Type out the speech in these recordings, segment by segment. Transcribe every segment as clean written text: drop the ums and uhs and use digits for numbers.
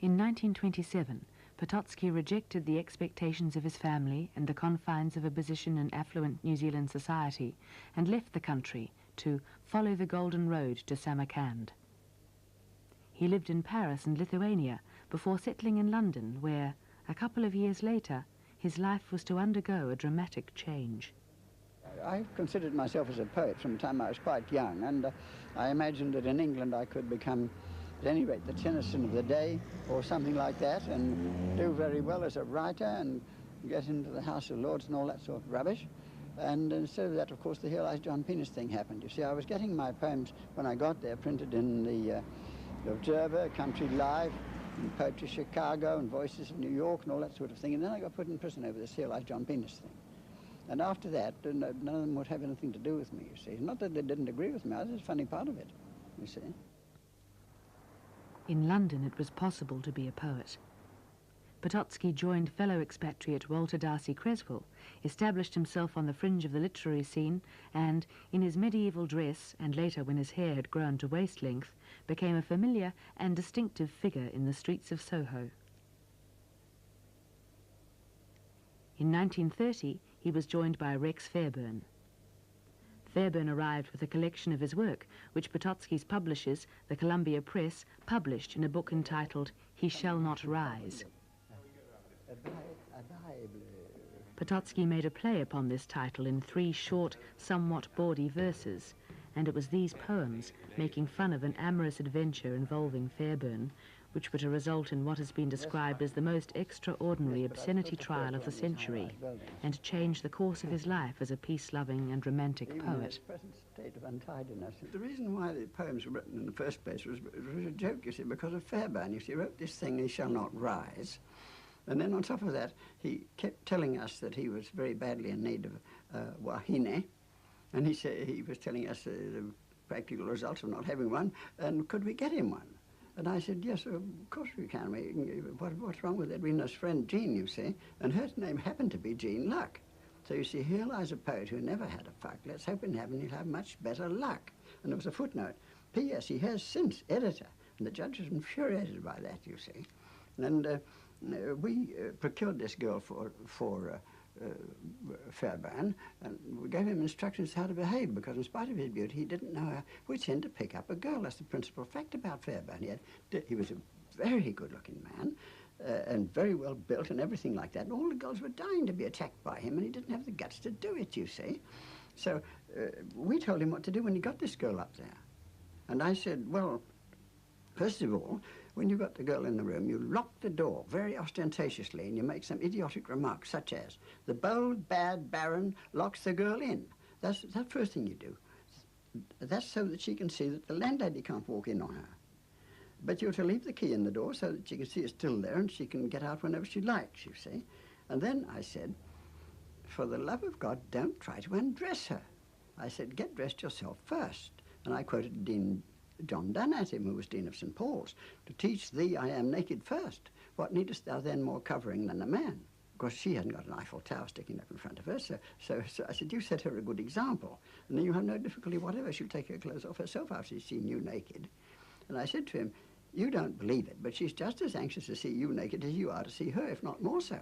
In 1927, Potocki rejected the expectations of his family and the confines of a position in affluent New Zealand society and left the country to follow the Golden Road to Samarkand. He lived in Paris and Lithuania before settling in London, where, a couple of years later, his life was to undergo a dramatic change. I considered myself as a poet from the time I was quite young, and I imagined that in England I could become, at any rate, the Tennyson of the day or something like that, and do very well as a writer and get into the House of Lords and all that sort of rubbish. And instead of that, of course, the Here Lies John Penis thing happened. You see, I was getting my poems, when I got there, printed in the Observer, Country Live, and Poetry Chicago, and Voices of New York, and all that sort of thing. And then I got put in prison over this Here Lies John Penis thing. And after that, none of them would have anything to do with me, you see. Not that they didn't agree with me, I was a funny part of it, you see. In London, it was possible to be a poet. Potocki joined fellow expatriate Walter Darcy Creswell, established himself on the fringe of the literary scene, and, in his medieval dress, and later when his hair had grown to waist length, became a familiar and distinctive figure in the streets of Soho. In 1930, he was joined by Rex Fairbairn. Fairbairn arrived with a collection of his work, which Potocki's publishers, the Columbia Press, published in a book entitled He Shall Not Rise. Potocki made a play upon this title in 3 short, somewhat bawdy verses, and it was these poems, making fun of an amorous adventure involving Fairbairn, which were to result in what has been described as the most extraordinary obscenity trial of the century, and change the course of his life as a peace-loving and romantic poet. The reason why the poems were written in the first place was a joke, you see, because of Fairbairn. You see, he wrote this thing, He Shall Not Rise, and then on top of that, he kept telling us that he was very badly in need of wahine, and he was telling us the practical results of not having one, and could we get him one? And I said, yes, of course we can. What's wrong with Edwina's friend Jean, you see? And her name happened to be Jean Luck. So you see, here lies a poet who never had a fuck. Let's hope in heaven he'll have much better luck. And there was a footnote. P.S. He has since editor. And the judge was infuriated by that, you see. And we procured this girl for Fairbairn, and we gave him instructions how to behave, because in spite of his beauty, he didn't know which end to pick up a girl. That's the principal fact about Fairbairn. He was a very good-looking man, and very well built and everything like that, and all the girls were dying to be attacked by him, and he didn't have the guts to do it, you see. So we told him what to do when he got this girl up there. And I said, well, first of all, when you got the girl in the room, you lock the door very ostentatiously, and you make some idiotic remark, such as, the bold, bad Baron locks the girl in. That's the first thing you do. That's so that she can see that the landlady can't walk in on her. But you're to leave the key in the door so that she can see it's still there and she can get out whenever she likes, you see. And then I said, for the love of God, don't try to undress her. I said, get dressed yourself first. And I quoted Dean John Donne at him, who was Dean of St. Paul's, to teach thee I am naked first. What needest thou then more covering than a man? Of course, she hadn't got an Eiffel Tower sticking up in front of her, so I said, you set her a good example, and then you have no difficulty whatever. She'll take her clothes off herself after she's seen you naked. And I said to him, you don't believe it, but she's just as anxious to see you naked as you are to see her, if not more so.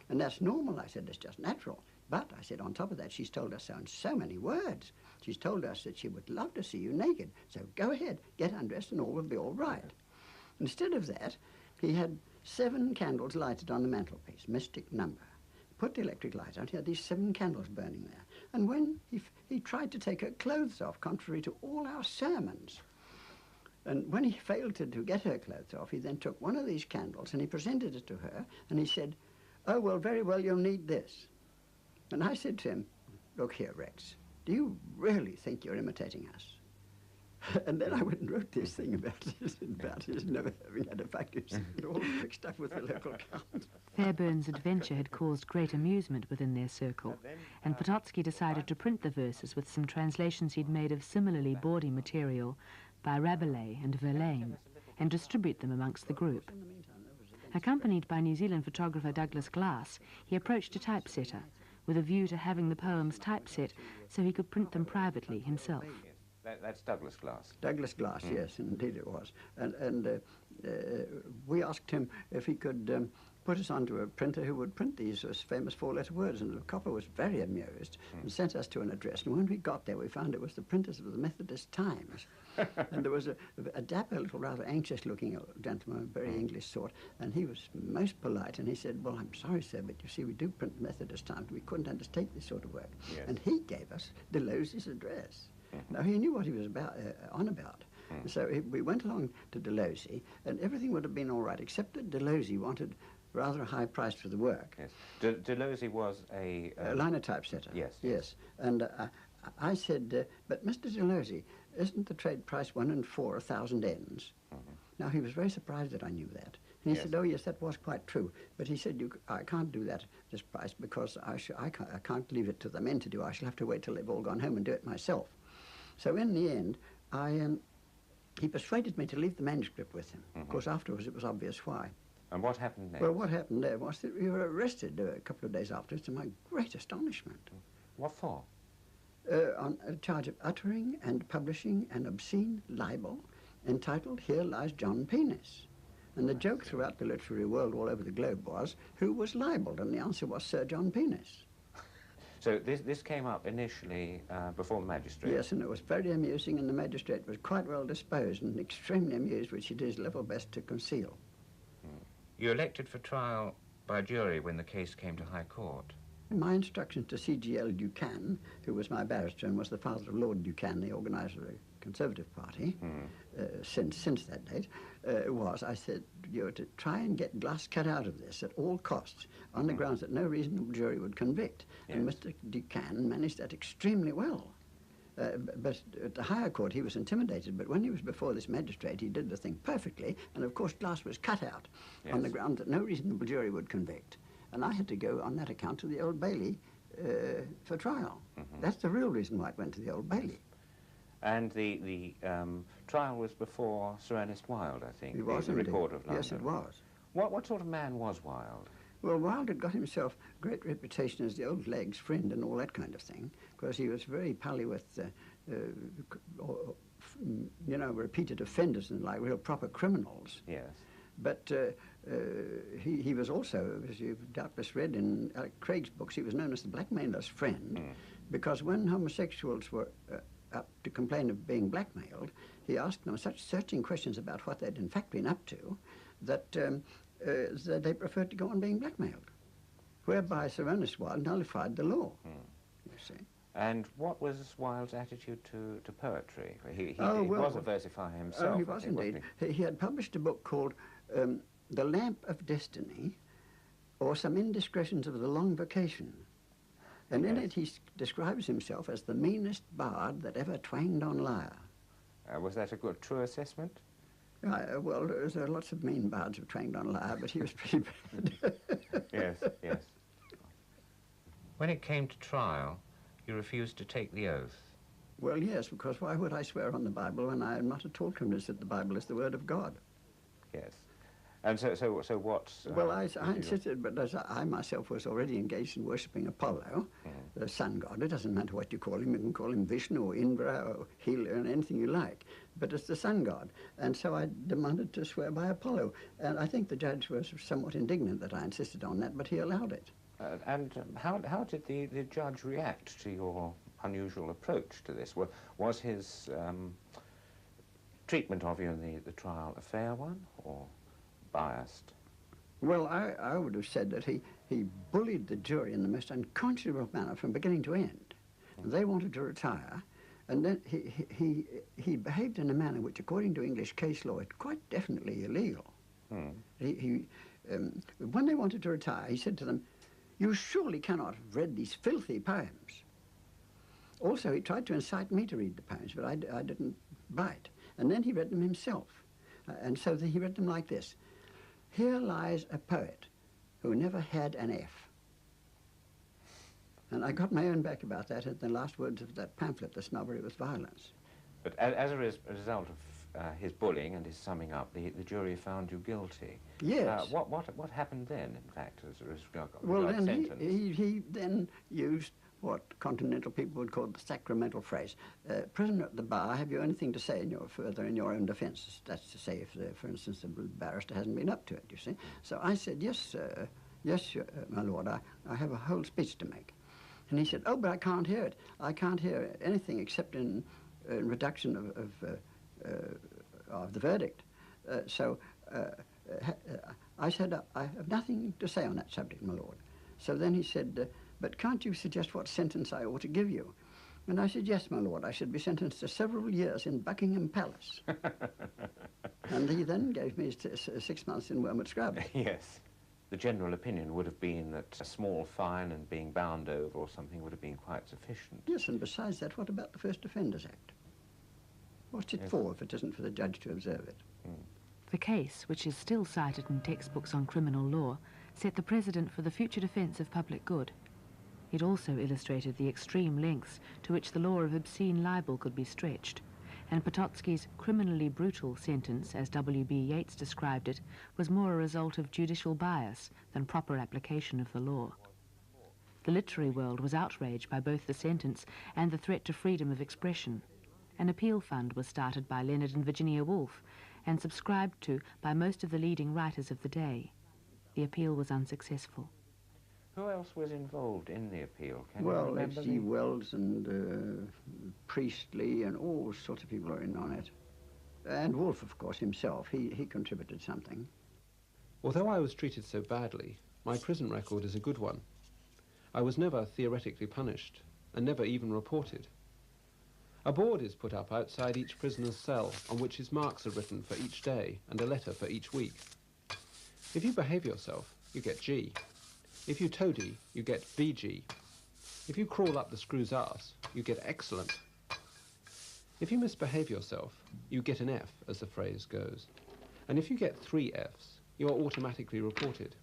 And that's normal, I said, it's just natural. But, I said, on top of that, she's told us so in so many words. She's told us that she would love to see you naked. So go ahead, get undressed and all will be all right. Instead of that, he had 7 candles lighted on the mantelpiece, mystic number. Put the electric light on, he had these 7 candles burning there. And when he tried to take her clothes off, contrary to all our sermons, and when he failed to get her clothes off, he then took one of these candles and he presented it to her, and he said, oh, well, very well, you'll need this. And I said to him, look here, Rex, do you really think you're imitating us? And then I went and wrote this thing about his never having had a factory, and all mixed up with the local count. Fairbairn's adventure had caused great amusement within their circle, and Potocki decided to print the verses with some translations he'd made of similarly bawdy material by Rabelais and Verlaine, and distribute them amongst the group. Accompanied by New Zealand photographer Douglas Glass, he approached a typesetter, with a view to having the poems typeset so he could print them privately himself. That's Douglas Glass. Douglas Glass, yes, indeed it was. And we asked him if he could put us onto a printer who would print these famous four-letter words, and the copper was very amused and sent us to an address. And when we got there, we found it was the printers of the Methodist Times. And there was a dapper, little, rather anxious-looking gentleman, very English sort, and he was most polite, and he said, well, I'm sorry, sir, but you see, we do print Methodist Times. We couldn't undertake this sort of work. Yes. And he gave us Delosey's address. Now, he knew what he was on about. So we went along to Delosey, and everything would have been all right, except that Delosey wanted rather a high price for the work. Yes. Delosey was a liner typesetter. Yes. Yes. And I said, but Mr. Delosey, isn't the trade price 1 in 4 1,000 ends? Now, he was very surprised that I knew that. And he said, oh, yes, that was quite true. But he said, I can't do that at this price because I can't leave it to the men to do. I shall have to wait till they've all gone home and do it myself. So in the end, he persuaded me to leave the manuscript with him. Of course, afterwards, it was obvious why. And what happened next? Well, what happened there was that we were arrested a couple of days afterwards, to my great astonishment. What for? On a charge of uttering and publishing an obscene libel entitled Here Lies John Penis. And the joke throughout the literary world all over the globe was, who was libelled? And the answer was Sir John Penis. So this came up initially before the magistrate? Yes, and it was very amusing, and the magistrate was quite well disposed and extremely amused, which he did his level best to conceal. You elected for trial by jury when the case came to High Court. My instructions to C.G.L. Ducan, who was my barrister and was the father of Lord Ducan, the organiser of the Conservative Party, since that date, was, I said, you're to try and get glass cut out of this at all costs, on the grounds that no reasonable jury would convict. Yes. And Mr. Ducan managed that extremely well. But at the higher court, he was intimidated, but when he was before this magistrate, he did the thing perfectly, and of course glass was cut out on the ground that no reasonable jury would convict. And I had to go on that account to the Old Bailey for trial. That's the real reason why it went to the Old Bailey. And the trial was before Sir Ernest Wilde, I think. It was, the Recorder of London. Yes, it was. What sort of man was Wilde? Well, Wilde had got himself a great reputation as the old leg's friend and all that kind of thing, because he was very pally with, repeated offenders and like real proper criminals. Yes. But he was also, as you've doubtless read in Craig's books, he was known as the blackmailer's friend, because when homosexuals were up to complain of being blackmailed, he asked them such searching questions about what they'd in fact been up to that they preferred to go on being blackmailed, whereby Sir Ernest Wilde nullified the law, you see. And what was Wilde's attitude to poetry? He was a versifier himself. Oh, he was indeed. He had published a book called The Lamp of Destiny, or Some Indiscretions of the Long Vacation. And in it he describes himself as the meanest bard that ever twanged on lyre. Was that a true assessment? Well, there are lots of mean bards who twanged on lyre, but he was pretty bad. Yes, yes. When it came to trial, you refused to take the oath. Well, yes, because why would I swear on the Bible when I am not at all convinced that the Bible is the Word of God? Yes. And so what's... well, I insisted, but as I myself was already engaged in worshipping Apollo, the sun god. It doesn't matter what you call him. You can call him Vishnu or Indra or Hela and anything you like. But it's the sun god. And so I demanded to swear by Apollo. And I think the judge was somewhat indignant that I insisted on that, but he allowed it. And how did the judge react to your unusual approach to this? Was his treatment of you in the trial a fair one or biased? Well, I would have said that he bullied the jury in the most unconscionable manner from beginning to end. They wanted to retire, and then he behaved in a manner which, according to English case law, is quite definitely illegal. When they wanted to retire, he said to them, "You surely cannot have read these filthy poems." Also, he tried to incite me to read the poems, but I didn't bite. And then he read them himself. And so he read them like this. Here lies a poet who never had an F. And I got my own back about that at the last words of that pamphlet, The Snobbery with Violence. But as a result of his bullying and his summing up, the jury found you guilty. Yes. What happened then, in fact, as a result of well, the then sentence? he then used what continental people would call the sacramental phrase. Prisoner at the bar, have you anything to say further in your own defence? That's to say, if, for instance, the barrister hasn't been up to it, you see. So I said, yes, yes, my lord, I have a whole speech to make. And he said, oh, but I can't hear it. I can't hear anything except in reduction of the verdict. I said, I have nothing to say on that subject, my lord. So then he said, but can't you suggest what sentence I ought to give you? And I said, yes, my lord, I should be sentenced to several years in Buckingham Palace. And he then gave me 6 months in Wormwood Scrub. Yes. The general opinion would have been that a small fine and being bound over or something would have been quite sufficient. Yes, and besides that, what about the First Offenders Act? What's it for if it isn't for the judge to observe it? Mm. The case, which is still cited in textbooks on criminal law, set the precedent for the future defence of public good. It also illustrated the extreme lengths to which the law of obscene libel could be stretched, and Potocki's criminally brutal sentence, as W.B. Yeats described it, was more a result of judicial bias than proper application of the law. The literary world was outraged by both the sentence and the threat to freedom of expression. An appeal fund was started by Leonard and Virginia Woolf and subscribed to by most of the leading writers of the day. The appeal was unsuccessful. Who else was involved in the appeal? Can you Well, remember H.G. Wells and Priestley and all sorts of people are in on it. And Woolf, of course, himself, he contributed something. Although I was treated so badly, my prison record is a good one. I was never theoretically punished, and never even reported. A board is put up outside each prisoner's cell, on which his marks are written for each day, and a letter for each week. If you behave yourself, you get G. If you toady, you get BG. If you crawl up the screw's arse, you get excellent. If you misbehave yourself, you get an F, as the phrase goes. And if you get 3 Fs, you are automatically reported.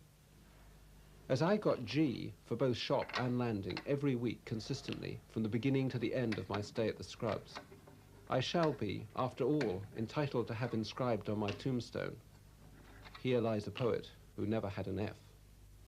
As I got G for both shop and landing every week consistently from the beginning to the end of my stay at the Scrubs, I shall be, after all, entitled to have inscribed on my tombstone, "Here lies a poet who never had an F."